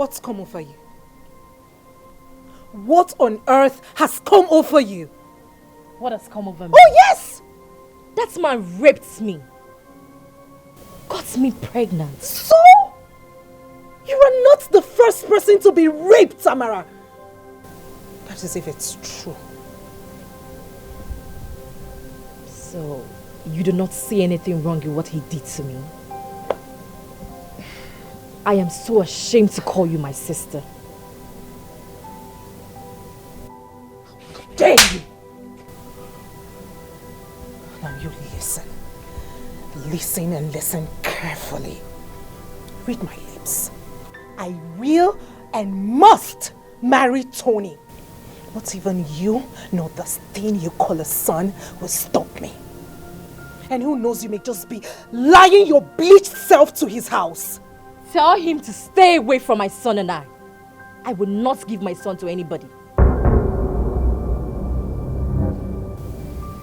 What's come over you? What on earth has come over you? What has come over me? Oh yes! That man raped me. Got me pregnant. So? You are not the first person to be raped, Tamara. That is if it's true. So, you do not see anything wrong in what he did to me? I am so ashamed to call you my sister. Dare you! Now you listen. Listen and listen carefully. Read my lips. I will and must marry Tony. Not even you, nor this thing you call a son, will stop me. And who knows, you may just be lying your bleached self to his house. Tell him to stay away from my son and I. I will not give my son to anybody.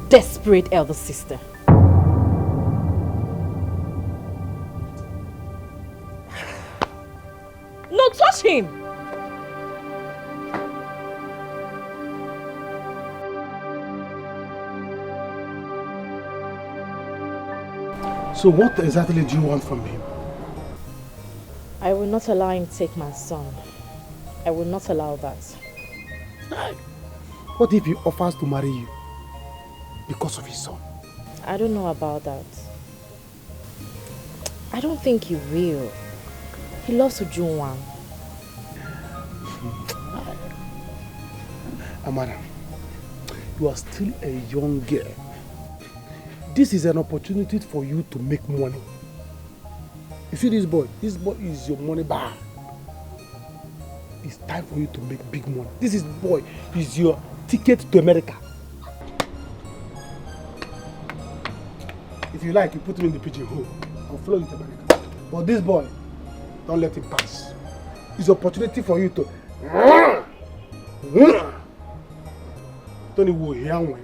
Desperate elder sister. No, touch him! So what exactly do you want from him? I will not allow him to take my son. I will not allow that. What if he offers to marry you because of his son? I don't know about that. I don't think he will. He loves Uju. Amara, you are still a young girl. This is an opportunity for you to make money. You see this boy is your money bar. It's time for you to make big money. This boy is your ticket to America. If you like, you put him in the pigeon hole. I'll follow you to America. But this boy, don't let him pass. It's an opportunity for you to... Tony will hear me.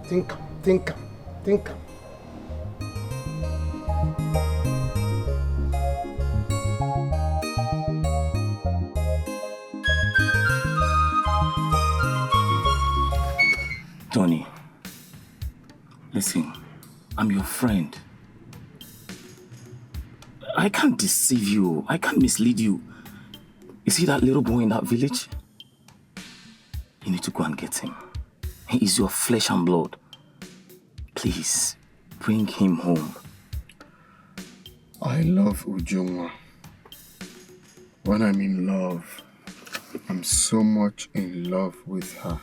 Think. Tony, listen, I'm your friend. I can't deceive you. I can't mislead you. You see that little boy in that village? You need to go and get him. He is your flesh and blood. Please, bring him home. I love Uju. When I'm in love, I'm so much in love with her.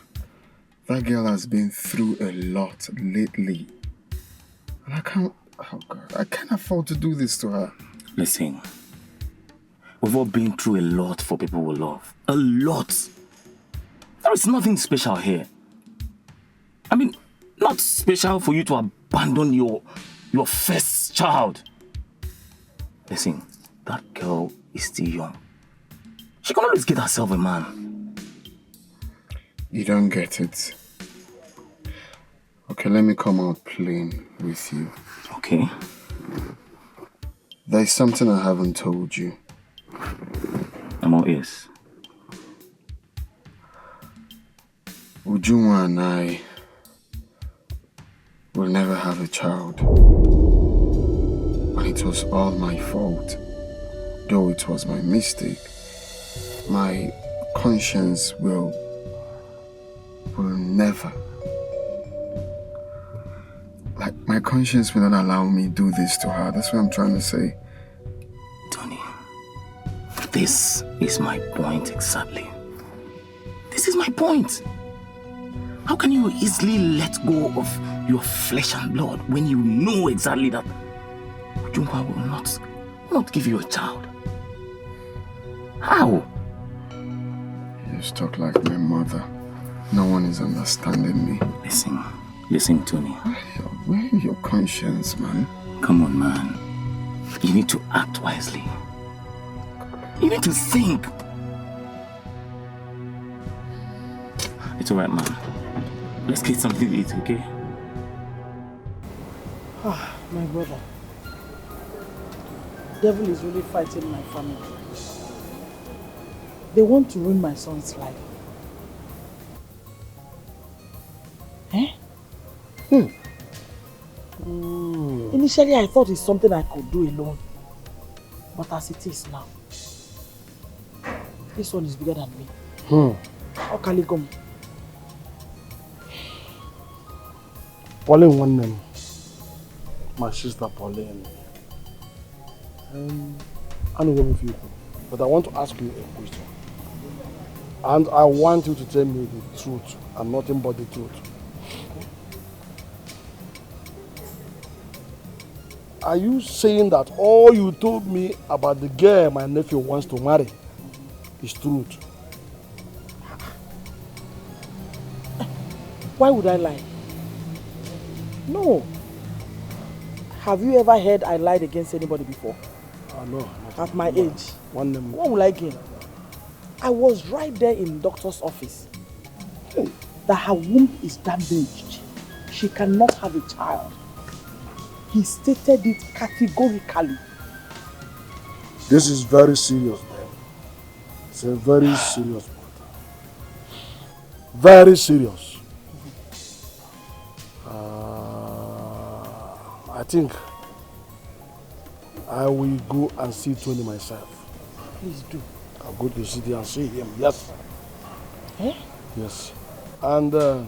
That girl has been through a lot lately. And I can't afford to do this to her. Listen, we've all been through a lot for people we love. A lot. There is nothing special here. I mean, not special for you to abandon your first child. Listen, that girl is still young. She can always get herself a man. You don't get it. Okay, let me come out plain with you. Okay. There's something I haven't told you. I'm all ears. Uju and I will never have a child. And it was all my fault. Though it was my mistake, my conscience will never. Like, my conscience will not allow me do this to her. That's what I'm trying to say. Tony, this is my point exactly. This is my point. How can you easily let go of your flesh and blood when you know exactly that Ujungwa will not give you a child? How? You talk like my mother. No one is understanding me. Listen, Tony. Where is your conscience, man? Come on, man. You need to act wisely. You need to think. It's alright, man. Let's get something to eat, okay? My brother. Devil is really fighting my family. They want to ruin my son's life. Eh? Initially, I thought it's something I could do alone. But as it is now, this one is bigger than me. How can it come? Pauline, one name. My sister Pauline. I know what you, but I want to ask you a question. And I want you to tell me the truth and nothing but the truth. Are you saying that all you told me about the girl my nephew wants to marry is truth? Why would I lie? No. Have you ever heard I lied against anybody before? No. At my age. One name. What will I gain? I was right there in the doctor's office. That her womb is damaged. She cannot have a child. He stated it categorically. This is very serious, man. It's a very serious matter. Very serious. I think I will go and see Tony myself. Please do. I'll go to the city and see him, yes. Eh? Yes. And I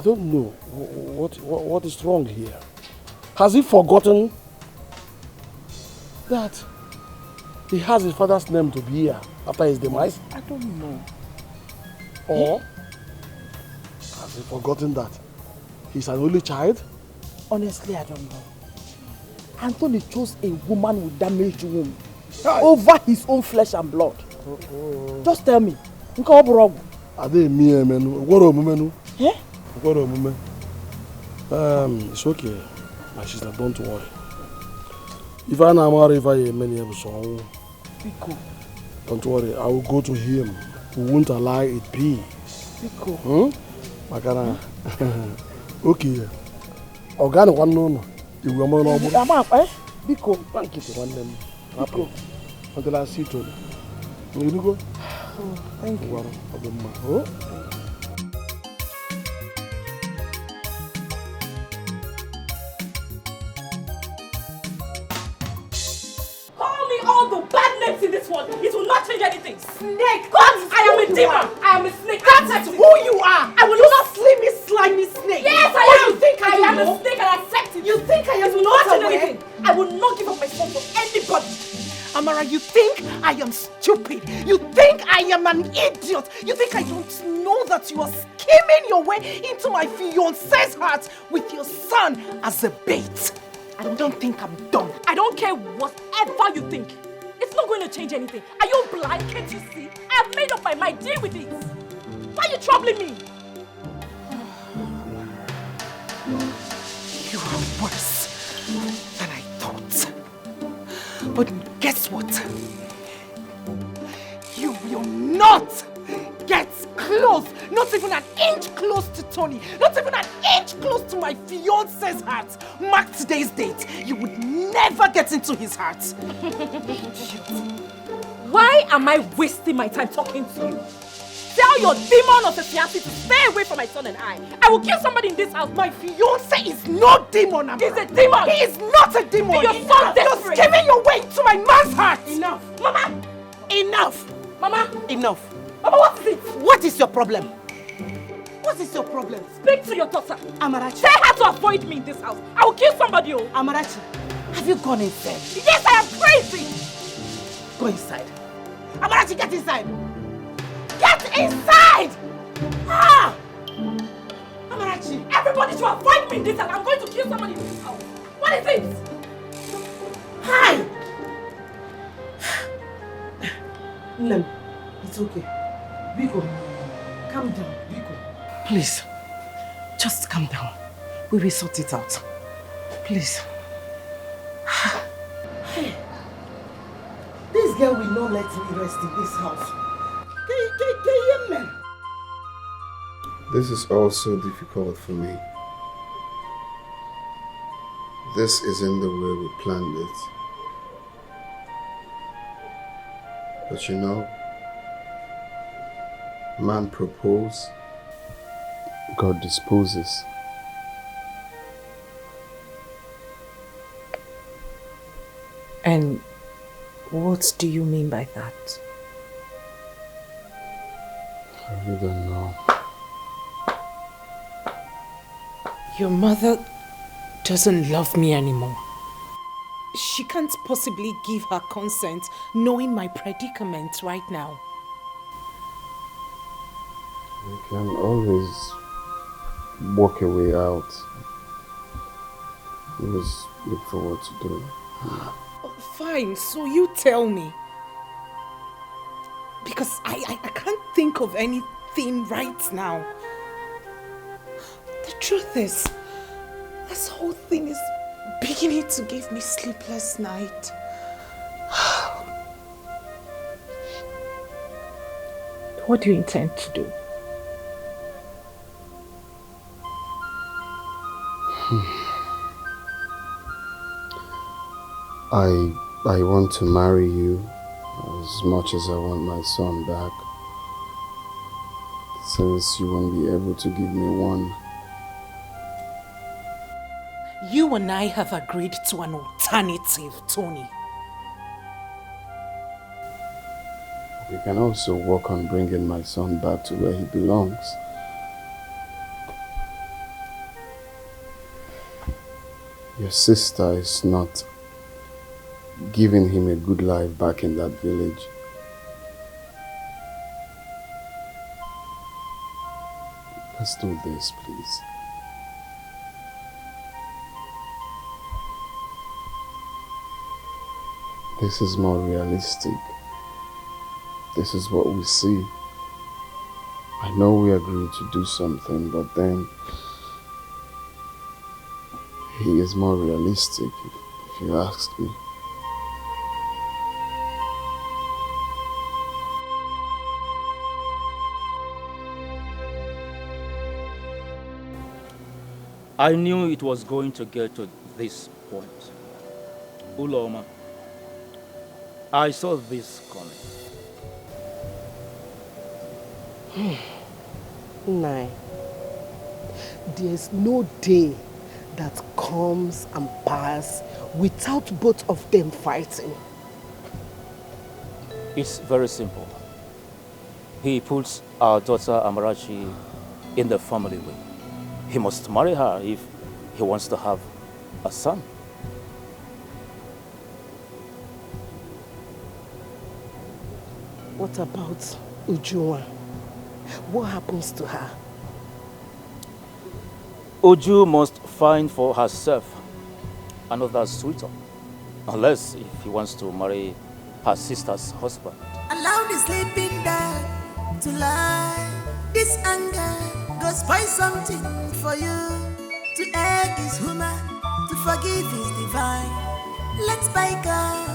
don't know what is wrong here. Has he forgotten that he has his father's name to be here after his demise? I don't know. Or has he forgotten that he's an only child? Honestly, I don't know. Anthony chose a woman with damaged womb over his own flesh and blood. Just tell me. Are they me, man? What Eh? It's okay, my sister, don't worry. If I am married, if I am many so don't worry, I will go to him. We won't allow it be. Makana. Okay. Organ one no. You will more Biko, thank you one them. Biko. Until I see you. You go? Thank you. Oh. Call me all the bad names in this world. It will not change anything. Snake. God, I am a demon. I am a snake. That's who you are. I will not slimy, slimy snake. Yes, I am. You think I am a snake and I accept it. You think I am not not change aware? anything. I will not give up my son for anybody. Amara, you think I am stupid? You think I am an idiot? You think I don't know that you are scheming your way into my fiancé's heart with your son as a bait? I don't think I'm dumb. I don't care whatever you think. It's not going to change anything. Are you blind? Can't you see? I've made up my mind. Deal with it. Why are you troubling me? You are worse than I thought. But guess what? You will not get close, not even an inch close to Tony, not even an inch close to my fiancé's heart. Mark today's date. You would never get into his heart. Why am I wasting my time talking to you? Tell your demon of a fiancé to stay away from my son and I. I will kill somebody in this house. My fiancé is no demon, Amara. He's a demon. He is not a demon. You're so desperate. You're scheming your way into my man's heart. Enough. Mama. Enough. Mama. Enough. Mama, what is it? What is your problem? What is your problem? Speak to your daughter. Amarachi. Tell her to avoid me in this house. I will kill somebody. Oh. Amarachi, have you gone insane? Yes, I am crazy. Go inside. Amarachi, get inside. Get inside! Ah! Amarachi. Everybody should avoid me in this house. I'm going to kill somebody in this house. What is it? Hi! Lem, it's okay. Biko, calm down. Biko. Please, just calm down. We will sort it out. Please. Hey, this girl will not let me rest in this house. This is also difficult for me. This isn't the way we planned it. But you know, man proposes, God disposes. And what do you mean by that? I really don't know. Your mother doesn't love me anymore. She can't possibly give her consent knowing my predicament right now. You can always walk a way out. Always look for what to do. Fine, so you tell me. Because I can't think of anything right now. The truth is, this whole thing is beginning to give me sleepless night. What do you intend to do? I want to marry you as much as I want my son back. Since you won't be able to give me one. You and I have agreed to an alternative, Tony. We can also work on bringing my son back to where he belongs. Your sister is not giving him a good life back in that village. Let's do this, please. This is more realistic. This is what we see. I know we agreed to do something, but then he is more realistic, if you ask me. I knew it was going to get to this point. Uloma, I saw this coming. Nine. There's no day that comes and passes without both of them fighting. It's very simple. He puts our daughter Amarachi in the family way. He must marry her if he wants to have a son. What about Uju? What happens to her? Uju must find for herself another suitor, unless if he wants to marry her sister's husband. Allow the sleeping dog to lie. This anger goes spoil something for you. To err is human, to forgive is divine. Let's bygone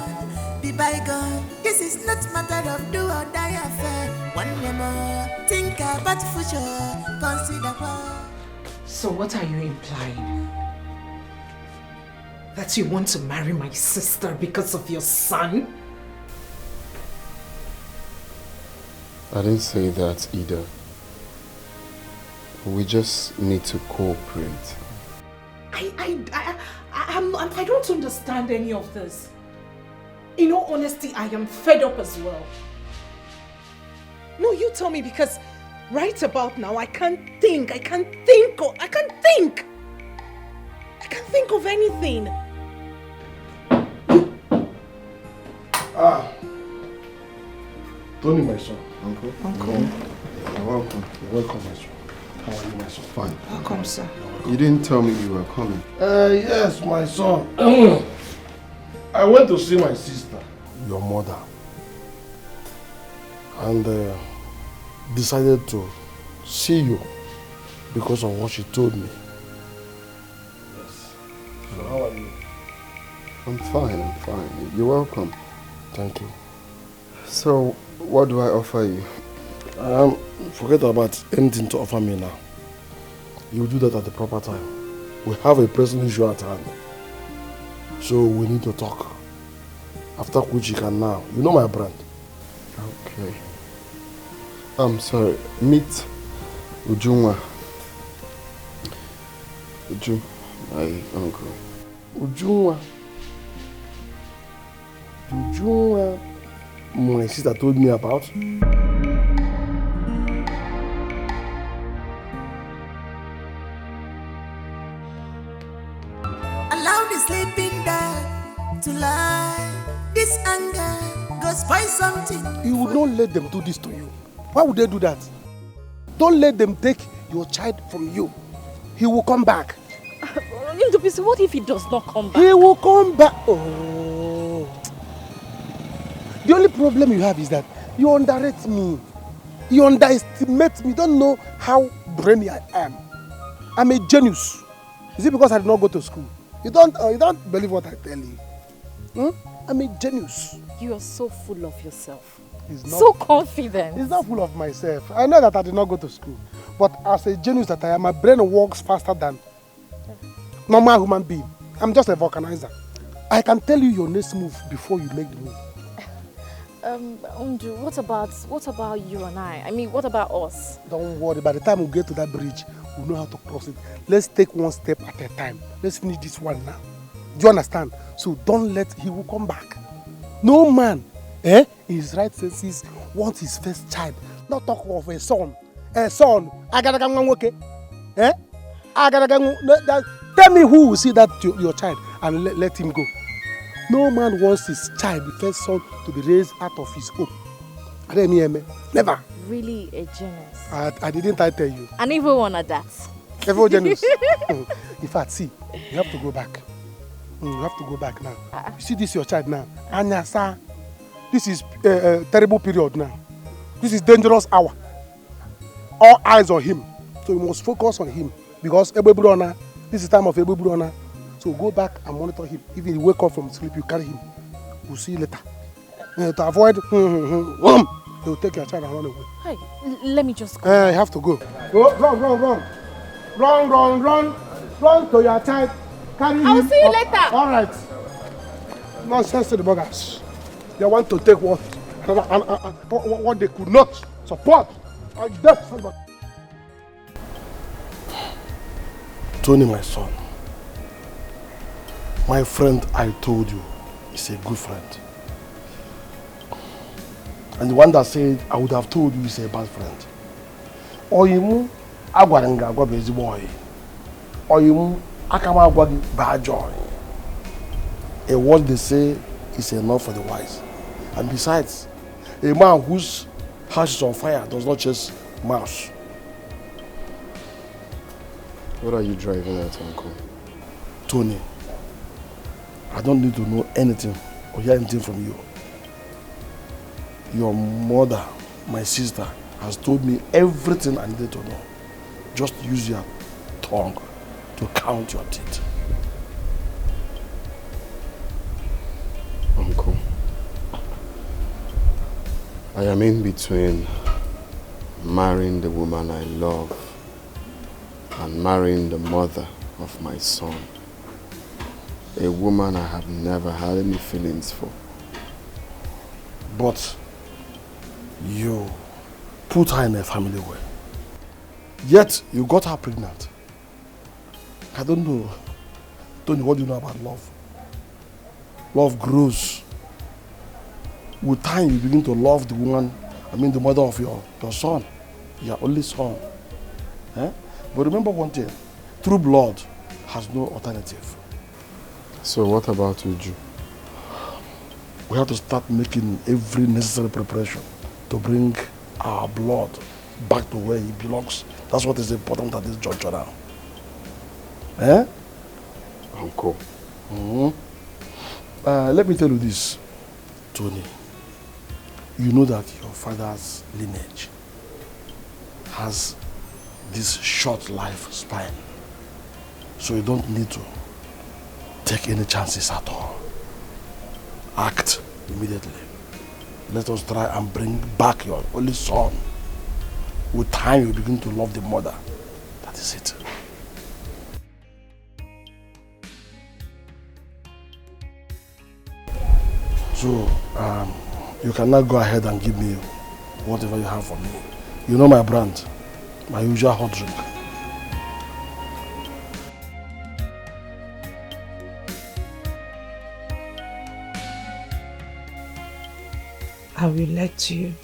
be bygone. This is not matter of do or die affair. One more, think about the future, consider what. So what are you implying? That you want to marry my sister because of your son? I didn't say that either. We just need to cooperate. I don't understand any of this. In all honesty, I am fed up as well. No, you tell me, because right about now, I can't think of anything. Tony, my son. Uncle? You're welcome. You're welcome, my son. How are you, my son? Fine. Welcome, sir. You didn't tell me you were coming. Yes, my son. I went to see my sister, your mother, and decided to see you because of what she told me. Yes. So how are you? I'm fine. You're welcome. Thank you. So, what do I offer you? Forget about anything to offer me now. You do that at the proper time. We have a pressing issue at hand. So we need to talk. After which you can now. You know my brand. Okay. I'm sorry. Meet Ujunwa. Uju, my uncle. Ujunwa. Ujunwa. My sister told me about. Allow the sleeping dog to lie. This anger goes by something. You would not let them do this to you. Why would they do that? Don't let them take your child from you. He will come back. What if he does not come back? He will come back. Oh. The only problem you have is that you underrate me. You underestimate me. You don't know how brainy I am. I'm a genius. Is it because I did not go to school? You don't believe what I tell you. I'm a genius. You are so full of yourself. Not, so confident. It's not full of myself. I know that I did not go to school. But as a genius that I am, my brain works faster than normal human being. I'm just a vulcanizer. I can tell you your next move before you make the move. Uju, what about you and I? I mean, what about us? Don't worry, by the time we get to that bridge, we'll know how to cross it. Let's take one step at a time. Let's finish this one now. Do you understand? So don't let, he will come back. No man, in his right senses, wants his first child. Not talk of a son. A son, tell me who will see that your child and let him go. No man wants his child, the first son, to be raised out of his home. Never. Really a genius. I didn't tell you. And everyone at that. Everyone genius. In fact, see, you have to go back. You have to go back now. You see this your child now. Anyasa. This is a terrible period now. This is dangerous hour. All eyes on him. So you must focus on him. Because this is time of Ebebrona. So go back and monitor him. Even if you wake up from sleep, you carry him. We'll see you later. To avoid, they will take your child and run away. Hey, let me just go. You have to go. Go, run. Run to your child. Carry him. I will see you later. All right. Nonsense to the buggers. They want to take what they could not support. Tony, my son. My friend, I told you, is a good friend. And the one that said, I would have told you, is a bad friend. Oyimu, agwarenga agwa bezi boy. Oyimu, akama agwa bad joy. A word they say is enough for the wise. And besides, a man whose house is on fire does not chase mouse. What are you driving at, Uncle? Tony, I don't need to know anything or hear anything from you. Your mother, my sister, has told me everything I needed to know. Just use your tongue to count your teeth. Uncle, I am in between marrying the woman I love and marrying the mother of my son. A woman I have never had any feelings for. But you put her in a family way. Yet you got her pregnant. I don't know. Tony, what do you know about love? Love grows. With time you begin to love the woman, the mother of your son, your only son. But remember one thing, true blood has no alternative. So what about Uju? We have to start making every necessary preparation to bring our blood back to where it belongs. That's what is important at this juncture now. Uncle. Let me tell you this, Tony. You know that your father's lineage has this short lifespan. So you don't need to take any chances at all. Act immediately. Let us try and bring back your only son. With time you begin to love the mother. That is it. So, you can now go ahead and give me whatever you have for me. You know my brand, my usual hot drink. I will let you,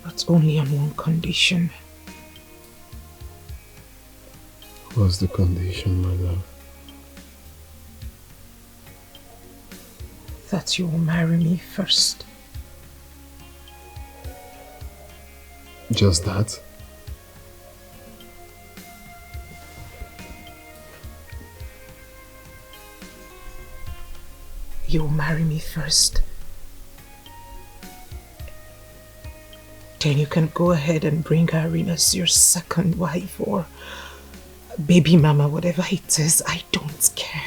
but only on one condition. What's the condition, my love? That you will marry me first. Just that? You will marry me first. Then you can go ahead and bring her in as your second wife or baby mama, whatever it is. I don't care.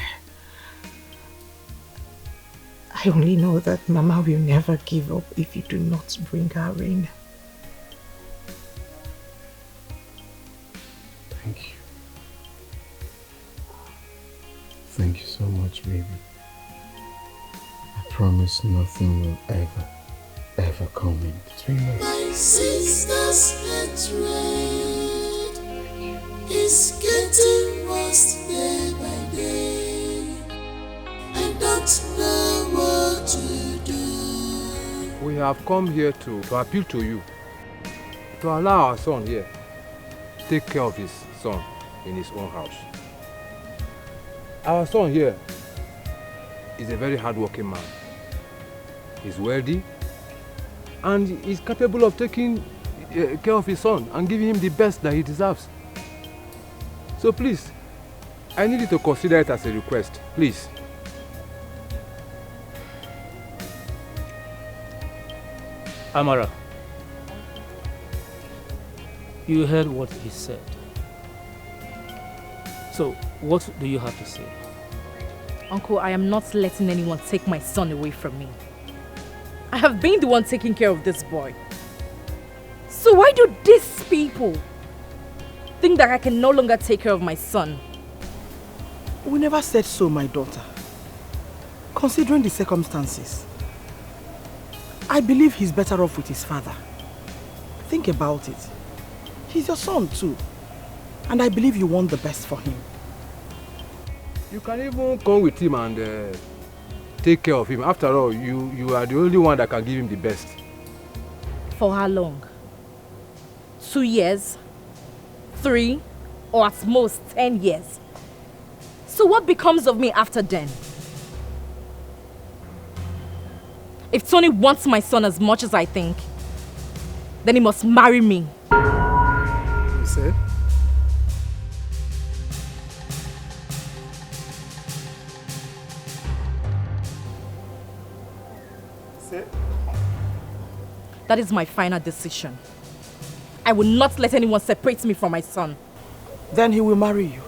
I only know that Mama will never give up if you do not bring her in. Thank you. Thank you so much, baby. I promise nothing will ever come in between us. My sister's hatred is getting worse day by day. I don't know what to do. We have come here to appeal to you to allow our son here take care of his son in his own house. Our son here is a very hard-working man. He's wealthy and is capable of taking care of his son and giving him the best that he deserves. So please, I need you to consider it as a request, please. Amara, you heard what he said. So, what do you have to say? Uncle, I am not letting anyone take my son away from me. I have been the one taking care of this boy. So why do these people think that I can no longer take care of my son? We never said so, my daughter. Considering the circumstances, I believe he's better off with his father. Think about it. He's your son too. And I believe you want the best for him. You can even come with him and take care of him. After all, you are the only one that can give him the best. For how long? 2 years? 3? Or at most 10 years? So what becomes of me after then? If Tony wants my son as much as I think, then he must marry me. You say? That is my final decision. I will not let anyone separate me from my son. Then he will marry you.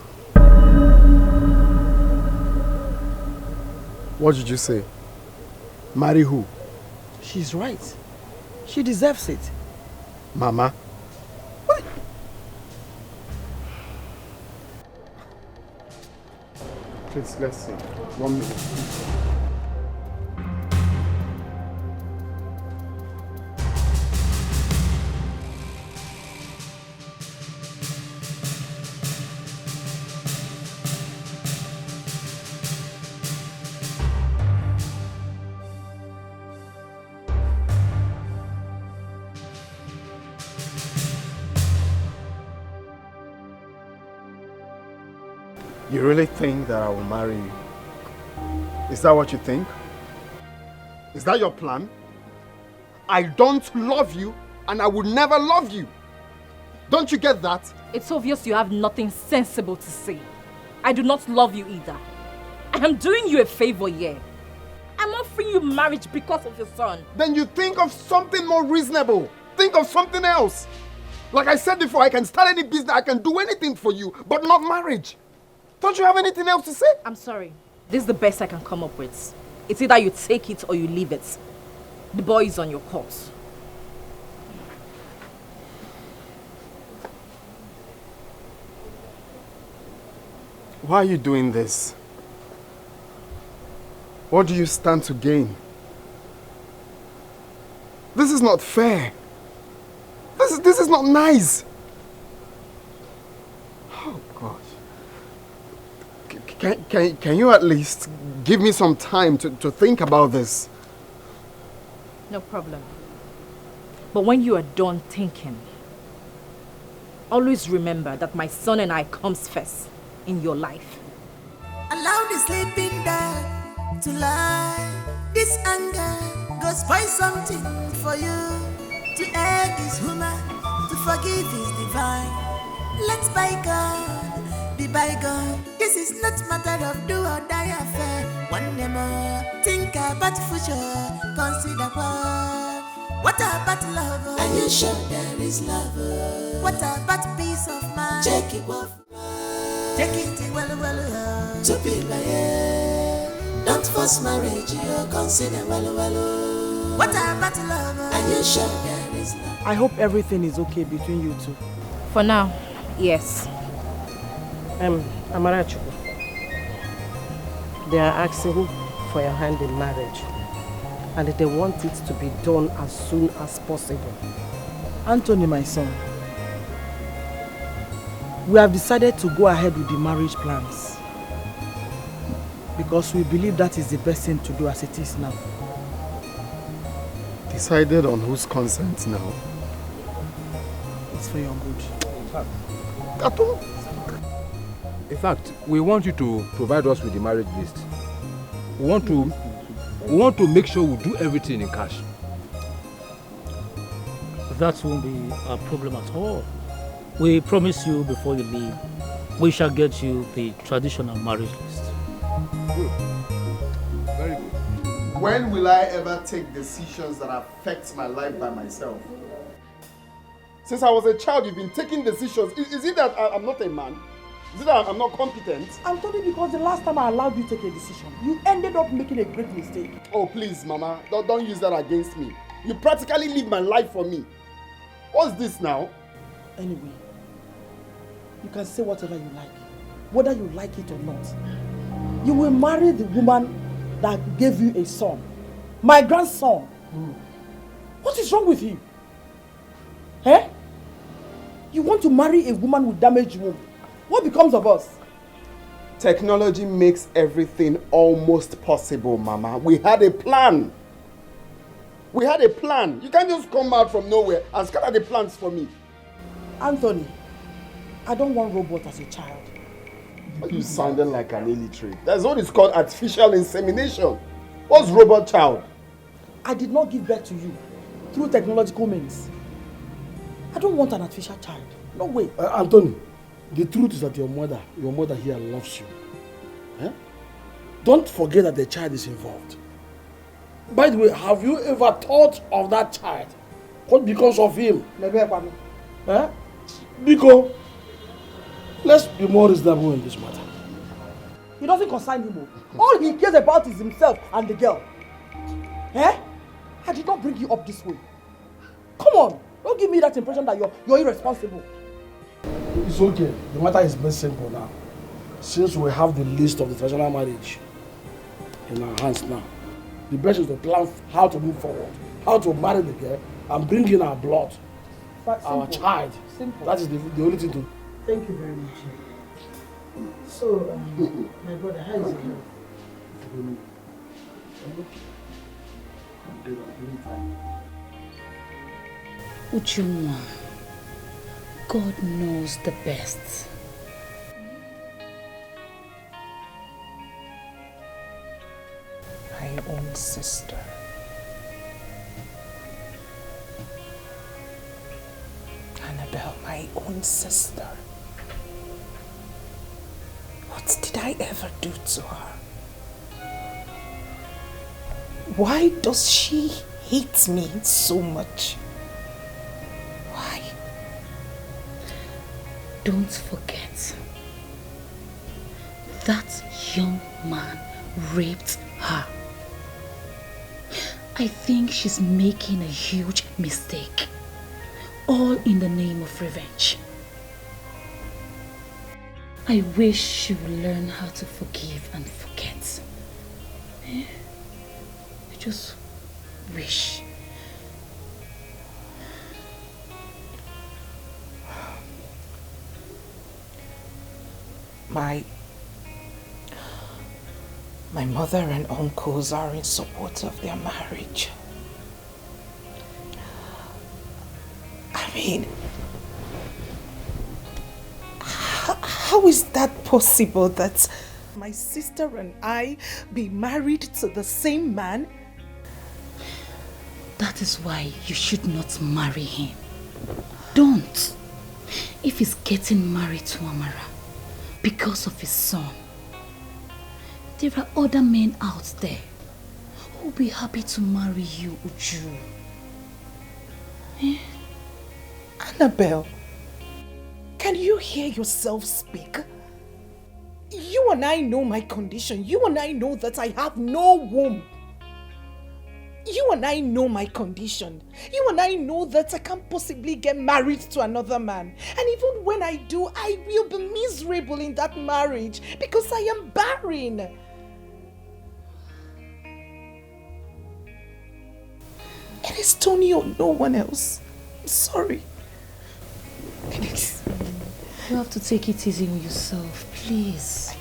What did you say? Marry who? She's right. She deserves it. Mama? Please, let's see. 1 minute. You really think that I will marry you? Is that what you think? Is that your plan? I don't love you and I will never love you. Don't you get that? It's obvious you have nothing sensible to say. I do not love you either. I am doing you a favor here. I'm offering you marriage because of your son. Then you think of something more reasonable. Think of something else. Like I said before, I can start any business, I can do anything for you, but not marriage. Don't you have anything else to say? I'm sorry. This is the best I can come up with. It's either you take it or you leave it. The boy is on your court. Why are you doing this? What do you stand to gain? This is not fair. This is not nice. Oh God. Can you at least give me some time to think about this? No problem. But when you are done thinking, always remember that my son and I comes first in your life. Allow the sleeping dog to lie. This anger goes spoil something for you. To err is human, to forgive is divine. Let's bygone be bygone. This is not matter of do or die affair. One day more, think about future, consider what about love? Are you sure there is love? What about peace of mind? Check it off. Check it well. To be by don't force marriage, you consider well. What about love? Are you sure there is love? I hope everything is okay between you two. For now, yes. Amarachi, they are asking for your hand in marriage. And they want it to be done as soon as possible. Anthony, my son, we have decided to go ahead with the marriage plans because we believe that is the best thing to do as it is now. Decided on whose consent now? It's for your good. In fact, we want you to provide us with the marriage list. We want to make sure we do everything in cash. That won't be a problem at all. We promise you before you leave, we shall get you the traditional marriage list. Good. Very good. When will I ever take decisions that affect my life by myself? Since I was a child, you've been taking decisions. Is it that I'm not a man? Is it that I'm not competent? Anthony, because the last time I allowed you to take a decision, you ended up making a great mistake. Oh, please, Mama. Don't use that against me. You practically live my life for me. What's this now? Anyway, you can say whatever you like, whether you like it or not. You will marry the woman that gave you a son, my grandson. What is wrong with you? Eh? You want to marry a woman with damaged womb? What becomes of us? Technology makes everything almost possible, Mama. We had a plan. We had a plan. You can't just come out from nowhere and scatter the plans for me. Anthony, I don't want robot as a child. You sounding like an illiterate. That's what is called artificial insemination. What's robot child? I did not give birth to you through technological means. I don't want an artificial child. No way. Anthony, the truth is that your mother here loves you. Eh? Don't forget that the child is involved. By the way, have you ever thought of that child? What becomes of him? Eh? Because let's be more reasonable in this matter. He doesn't concern him. All he cares about is himself and the girl. Eh? I did not bring you up this way. Come on, don't give me that impression that you're irresponsible. It's okay. The matter is very simple now. Since we have the list of the traditional marriage in our hands now, the best is to plan how to move forward, how to marry the girl and bring in our blood, our child. Simple. That is the only thing to. Thank you very much. So, my brother, how is it going? Ujunwa, God knows the best. My own sister. Annabelle, my own sister. What did I ever do to her? Why does she hate me so much? Why? Don't forget, that young man raped her. I think she's making a huge mistake, all in the name of revenge. I wish she would learn how to forgive and forget. I just wish. My mother and uncles are in support of their marriage. I mean, how is that possible that my sister and I be married to the same man? That is why you should not marry him. Don't. If he's getting married to Amara because of his son, there are other men out there who will be happy to marry you, Uju. Eh? Annabelle, can you hear yourself speak? You and I know my condition. You and I know that I have no womb. You and I know my condition. You and I know that I can't possibly get married to another man. And even when I do, I will be miserable in that marriage because I am barren. It is Tony or no one else. I'm sorry. Please. You have to take it easy on yourself, please.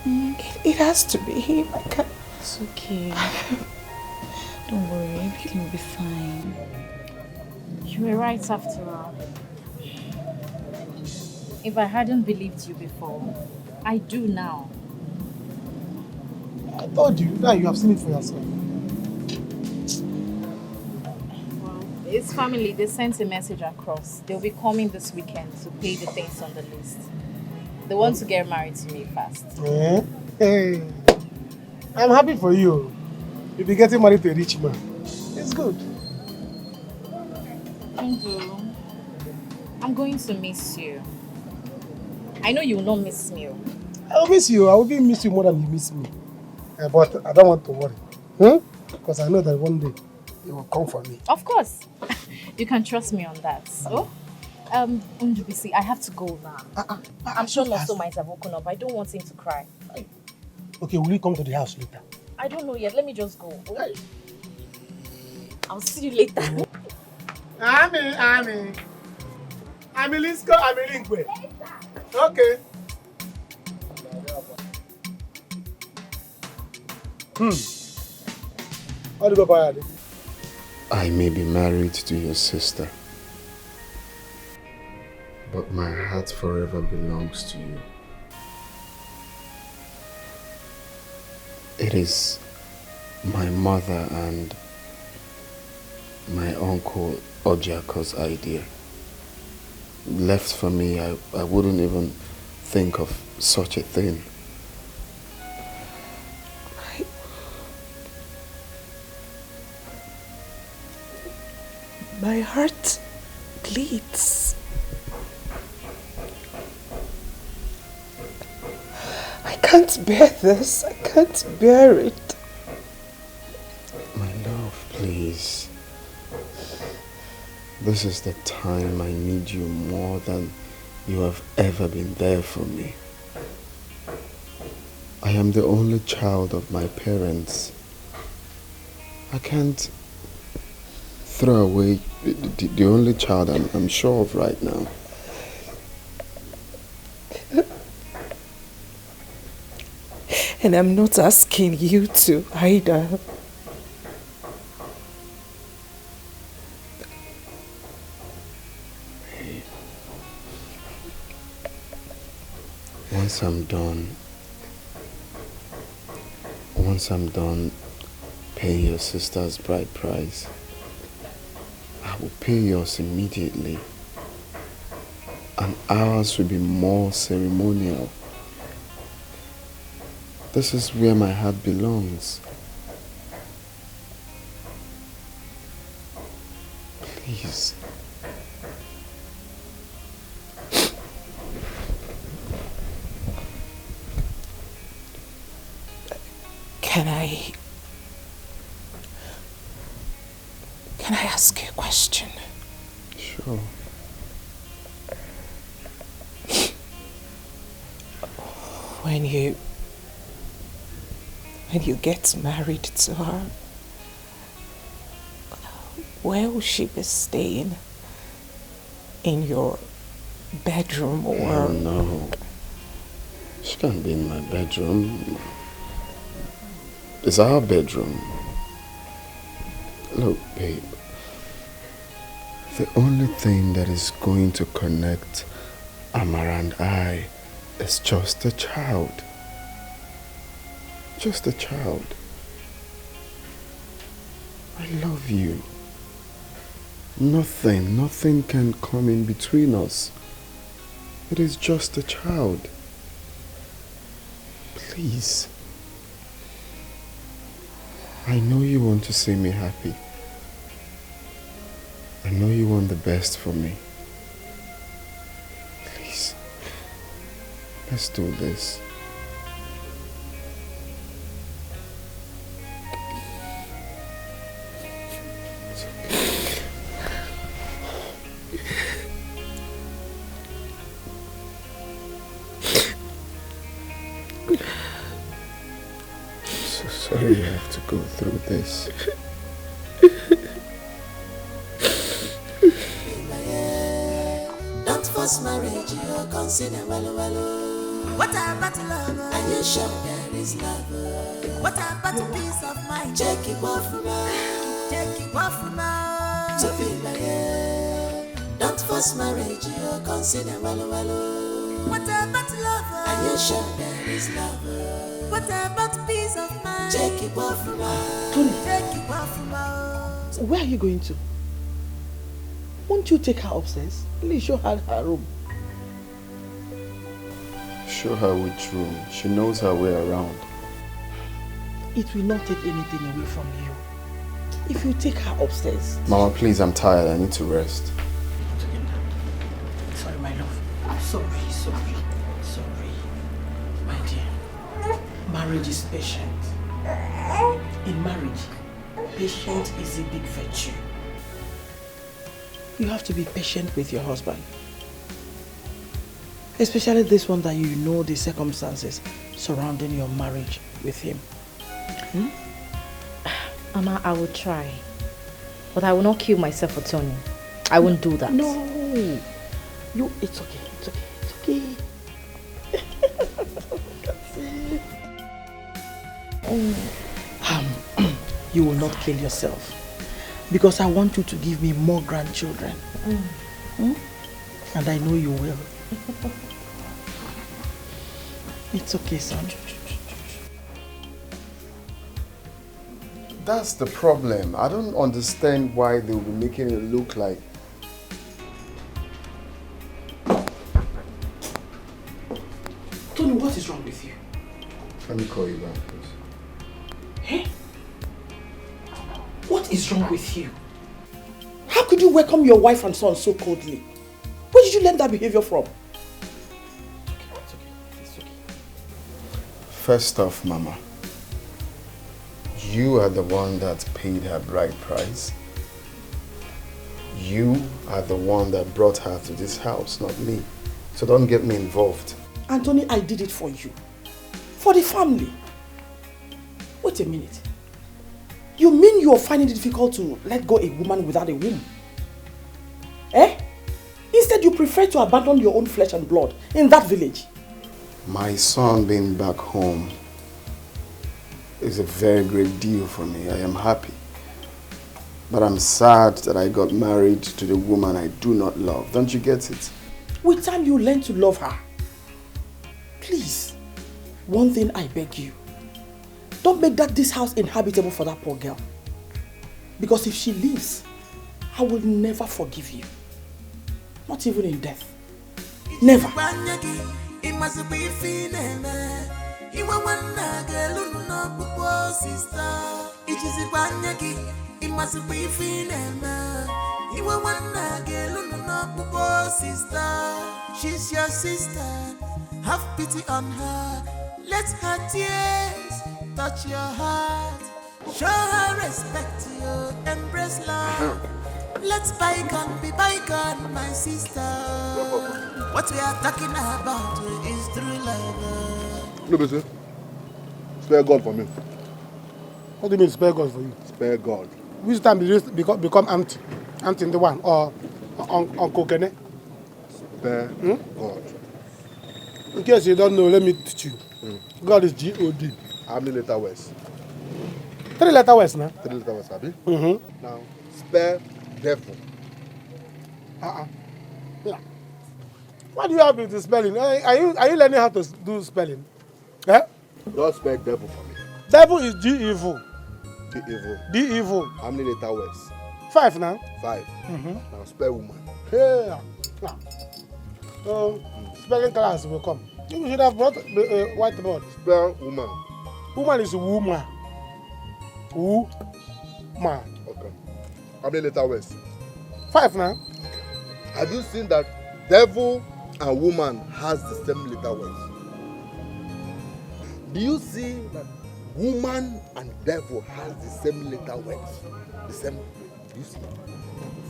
It has to be him. I can't. It's okay. Don't worry, everything will be fine. You were right after all. If I hadn't believed you before, I do now. I told you, now you have seen it for yourself. Well, it's family. They sent a message across. They'll be coming this weekend to pay the things on the list. They want to get married to me fast. Eh? Hey, I'm happy for you. You'll be getting married to a rich man. It's good. Ndu, I'm going to miss you. I know you will not miss me. I will miss you. I will even miss you more than you miss me. But I don't want to worry. Because I know that one day you will come for me. Of course. You can trust me on that. So, Ndubisi, I have to go now. I'm sure Nosto might have woken up. I don't want him to cry. Okay, will you come to the house later? I don't know yet. Let me just go. I'll see you later. Ami. Amilisco, Amilinkwe. Okay. What do you go? I may be married to your sister, but my heart forever belongs to you. It is my mother and my uncle Ojako's idea. Left for me, I wouldn't even think of such a thing. My heart bleeds. I can't bear this. I can't bear it. My love, please. This is the time I need you more than you have ever been there for me. I am the only child of my parents. I can't throw away the only child I'm sure of right now. And I'm not asking you to either. Once I'm done paying your sister's bride price, I will pay yours immediately. And ours will be more ceremonial. This is where my heart belongs. Please. Can I ask you a question? Sure. When you get married to her, where will she be staying? In your bedroom or... No. She can't be in my bedroom. It's our bedroom. Look, babe. The only thing that is going to connect Amara and I is just a child. Just a child. I love you. Nothing can come in between us. It is just a child. Please. I know you want to see me happy. I know you want the best for me. Please. Let's do this. Sorry you have to go through this. Don't force marriage, you consider well. What about love? Are you sure there is love? What about a peace of mind? Check it off now. Check it off now. To feel like don't force marriage, you consider well. What about love? Are you sure there is love? What about peace of mind? Check it off now. Tony, check it off now. Where are you going to? Won't you take her upstairs? Please show her her room. Show her which room. She knows her way around. It will not take anything away from you. If you take her upstairs. Mama, please, I'm tired. I need to rest. Sorry, my love. Sorry. My dear, marriage is patient. In marriage, patience is a big virtue. You have to be patient with your husband. Especially this one that you know the circumstances surrounding your marriage with him. Mama, I will try. But I will not kill myself for Tony. I won't do that. No. It's okay. You will not kill yourself. Because I want you to give me more grandchildren. And I know you will. It's okay, son. That's the problem. I don't understand why they'll be making it look like... Tony, what is wrong with you? Let me call you back, please. Hey? What is wrong with you? How could you welcome your wife and son so coldly? Where did you learn that behavior from? It's okay. First off, Mama, you are the one that paid her bride price. You are the one that brought her to this house, not me. So don't get me involved. Anthony, I did it for you. For the family. Wait a minute. You mean you are finding it difficult to let go a woman without a womb? Eh? Instead, you prefer to abandon your own flesh and blood in that village. My son being back home is a very great deal for me. I am happy. But I'm sad that I got married to the woman I do not love. Don't you get it? With time, you learn to love her. Please, one thing I beg you. Don't make this house inhabitable for that poor girl. Because if she leaves, I will never forgive you. Not even in death. Never. She's your sister. Have pity on her. Let her tears touch your heart. Show her respect, you embrace love. Let's bygone be bygone, my sister. What we are talking about is true love. No, sir. Spare God for me. What do you mean spare God for you? Spare God. Which time did you become auntie? Auntie in the one or Uncle Kene? Spare God. In case you don't know, let me teach you. God is G-O-D. How many letter words? 3 letter words now. 3 letter words, Abi? Mm-hmm. Now, spell devil. Yeah. What do you have with the spelling? Are you learning how to do spelling? Eh? Don't spell devil for me. Devil is G-evil. D-evil. D-evil. How many letter words? 5 now. 5. Mm-hmm. Now, spell woman. Yeah. Now, spelling class will come. You should have brought the whiteboard. Spell woman. Woman is woman. Woman. Okay. How many letter words? 5 now. Have you seen that devil and woman has the same letter words? Do you see that woman and devil has the same letter words? The same. Do you see?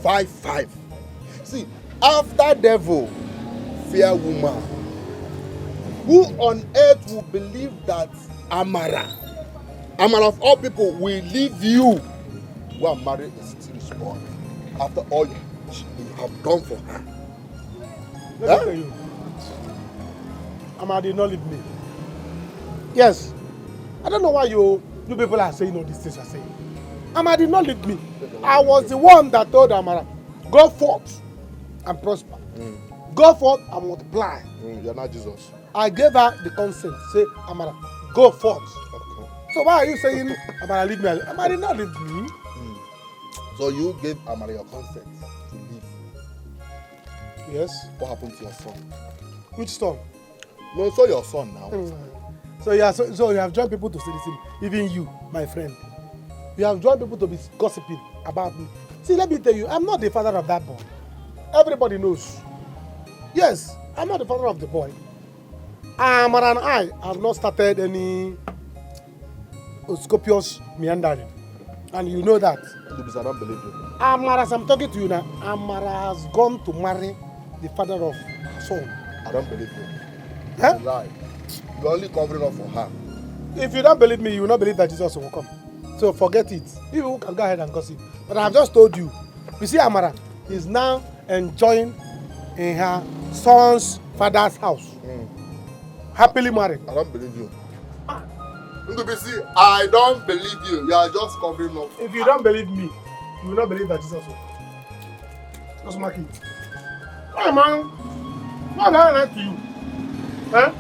5, 5. See, after devil, fear woman. Who on earth will believe that Amara of all people will leave you? Go and marry a still boy after all you have done for her. Let me tell you. Amara did not leave me. Yes. I don't know why you people are saying all these things are saying. Amara did not leave me. I was the one that told Amara, go forth and prosper. Go forth and multiply. You're not Jesus. I gave her the consent. Say, Amara, go forth. Okay. So why are you saying Amara leave me? Amara did not leave me. So you gave Amara your consent to leave. Yes. What happened to your son? Which son? No, so your son now. So you have joined people to say this thing. Even you, my friend. You have joined people to be gossiping about me. See, let me tell you, I'm not the father of that boy. Everybody knows. Yes, I'm not the father of the boy. Amara and I have not started any copious meandering. And you know that. I don't believe you. Amara, as I'm talking to you now, Amara has gone to marry the father of her son. I don't believe you. Huh? You lie. You're only covering up for her. If you don't believe me, you will not believe that Jesus will come. So forget it. You can go ahead and gossip. But I have just told you. You see, Amara is now enjoying in her son's father's house. Happily married. I don't believe you. I don't believe you. You are just covering up. If you don't believe me, you will not believe that Jesus will. Just mark it. Hey man, what am I lying to you? Huh?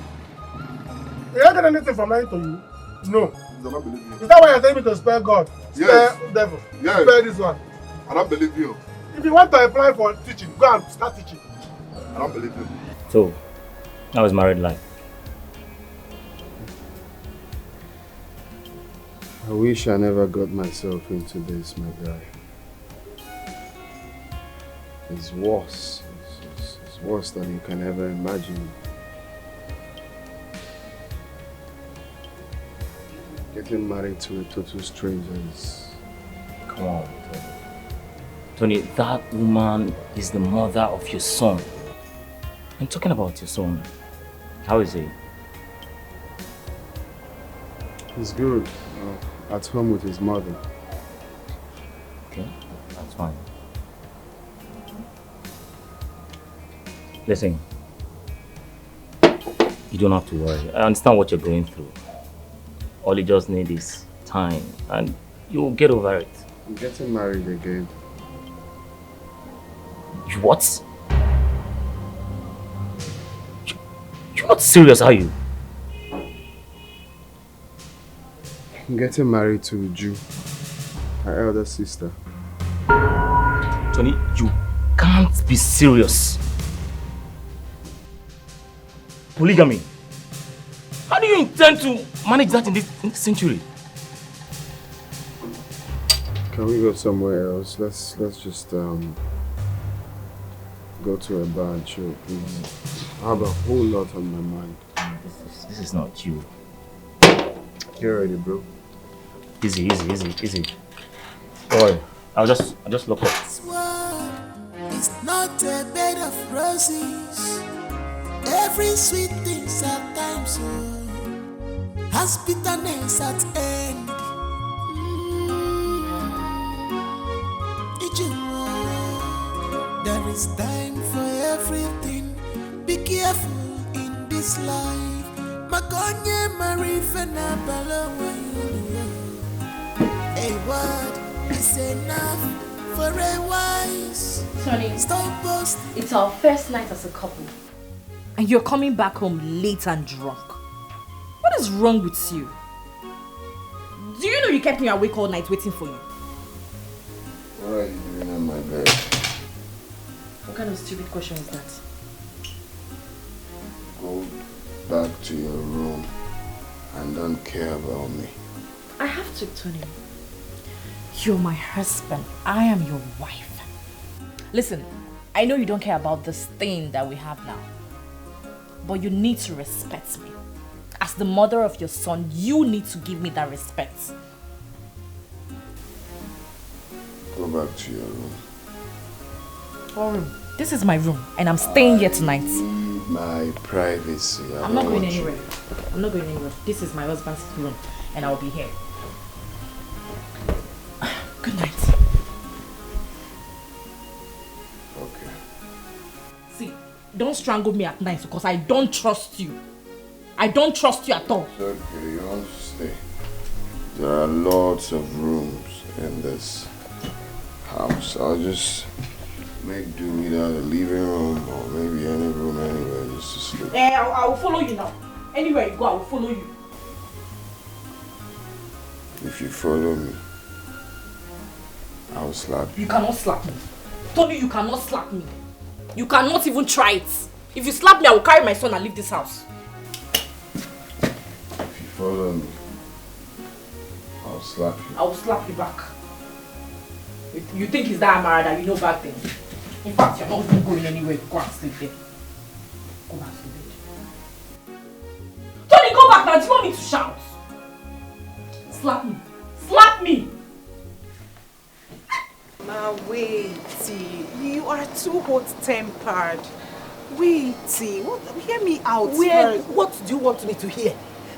You don't get anything from lying to you? No. I don't believe you. Is that why you're telling me to spell God? Yes. Spell devil? Yes. Spell this one? I don't believe you. If you want to apply for teaching, go and start teaching. I don't believe you. So, how is married life? I wish I never got myself into this, my guy. It's worse. It's worse than you can ever imagine. Getting married to a total stranger is... Come on, Tony. Tony, that woman is the mother of your son. I'm talking about your son. How is he? He's good. At home with his mother. Okay, that's fine. Listen, you don't have to worry. I understand what you're going through. All you just need is time and you'll get over it. I'm getting married again. You what? You're not serious, are you? I'm getting married to Uju, her elder sister. Tony, you can't be serious. Polygamy. How do you intend to manage that in this century? Can we go somewhere else? Let's just go to a bar and chill, please. I have a whole lot on my mind. This is not you. Get ready, bro. Easy. Don't worry. I'll just look up. It's not a bed of roses. Every sweet thing's at times so has bitterness at end. There is time for everything. Be careful in this this life. Makonye marifena balawa. A word is enough for a wise. Sonny, Stop boast. it's our first night as a couple. And you're coming back home late and drunk. What is wrong with you? Do you know you kept me awake all night waiting for you? What are you doing on my bed? What kind of stupid question is that? Go back to your room and don't care about me. I have to, Tony. You're my husband. I am your wife. Listen, I know you don't care about this thing that we have now. But you need to respect me. As the mother of your son, you need to give me that respect. Go back to your room. What room? This is my room, and I'm staying here tonight. Need my privacy. I'm not going anywhere. I'm not going anywhere. This is my husband's room, and I'll be here. Good night. Okay. See, don't strangle me at night because I don't trust you. I don't trust you at all. It's okay, you want to stay. There are lots of rooms in this house. I'll just make do without a living room or maybe any room anywhere just to sleep. I will follow you now. Anywhere you go, I will follow you. If you follow me, I'll slap you. You cannot slap me. Tony, you cannot slap me. You cannot even try it. If you slap me, I will carry my son and leave this house. If you follow me, I'll slap you. I will slap you back. You think it's that Amara that you know bad things? In fact, you're not even going anywhere. Go and sleep there. Go and sleep there. Tony, go back now. Do you want me to shout? Slap me. Slap me! Now wait, you are too hot-tempered. Wait, hear me out first. What do you want me to hear?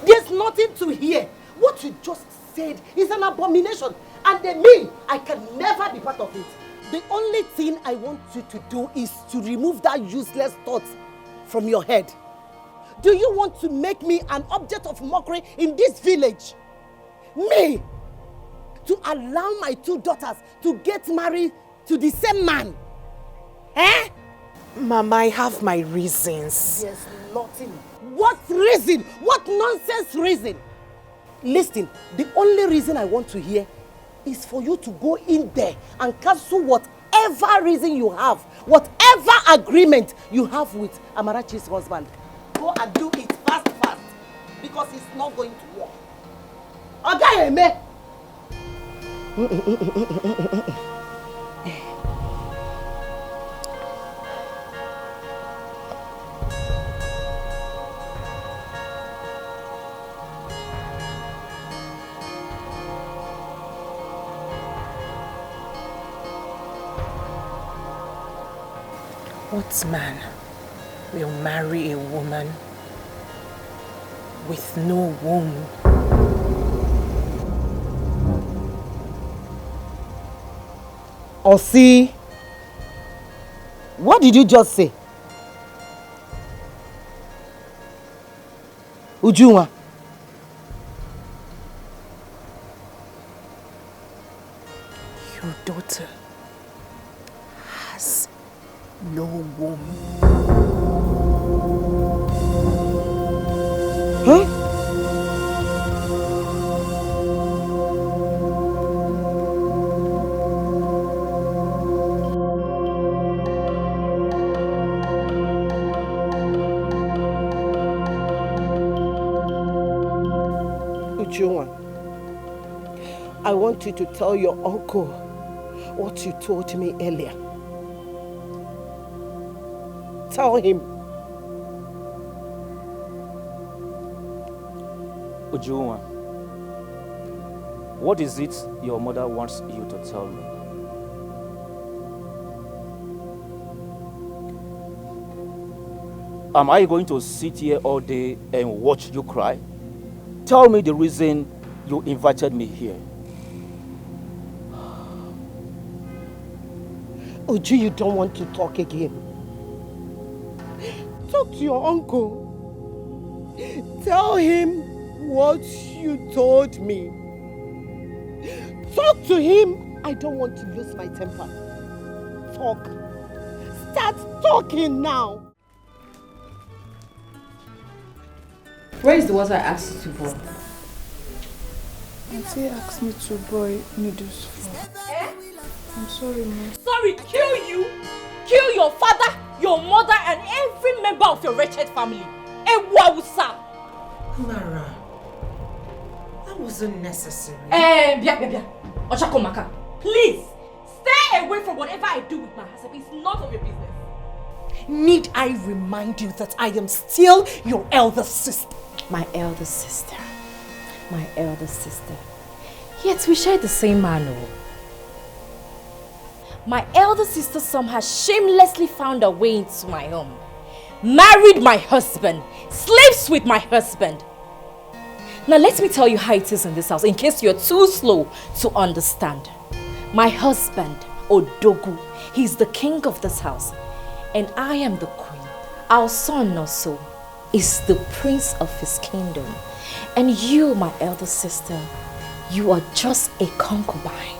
There's nothing to hear. What you just said is an abomination. And me, I can never be part of it. The only thing I want you to do is to remove that useless thought from your head. Do you want to make me an object of mockery in this village? Me? To allow my two daughters to get married to the same man? Eh? Mama, I have my reasons. There's nothing. What reason? What nonsense reason? Listen, the only reason I want to hear is for you to go in there and cancel whatever reason you have, whatever agreement you have with Amarachi's husband. Go and do it fast, because it's not going to work. Okay, me. What man will marry a woman with no womb? Osi, what did you just say? Ujunwa. Your daughter has no womb. Huh? I want you to tell your uncle what you told me earlier. Tell him. Uju, what is it your mother wants you to tell me? Am I going to sit here all day and watch you cry? Tell me the reason you invited me here. Uju, you don't want to talk again. Talk to your uncle. Tell him what you told me. Talk to him. I don't want to lose my temper. Talk. Start talking now. Where is the water I asked you to boil? Auntie asked me to boil noodles for. I'm sorry, ma. Sorry, kill you? Kill your father, your mother, and every member of your wretched family. Ewausa! Mara, that wasn't necessary. Bia. Ochakomaka, please, stay away from whatever I do with my husband. It's none of your business. Need I remind you that I am still your elder sister? My elder sister. My elder sister. Yet we share the same man. Oh. My elder sister somehow shamelessly found her way into my home. Married my husband. Sleeps with my husband. Now let me tell you how it is in this house, in case you're too slow to understand. My husband, Odogu, he's the king of this house. And I am the queen. Our son also is the prince of his kingdom. And you, my elder sister, you are just a concubine.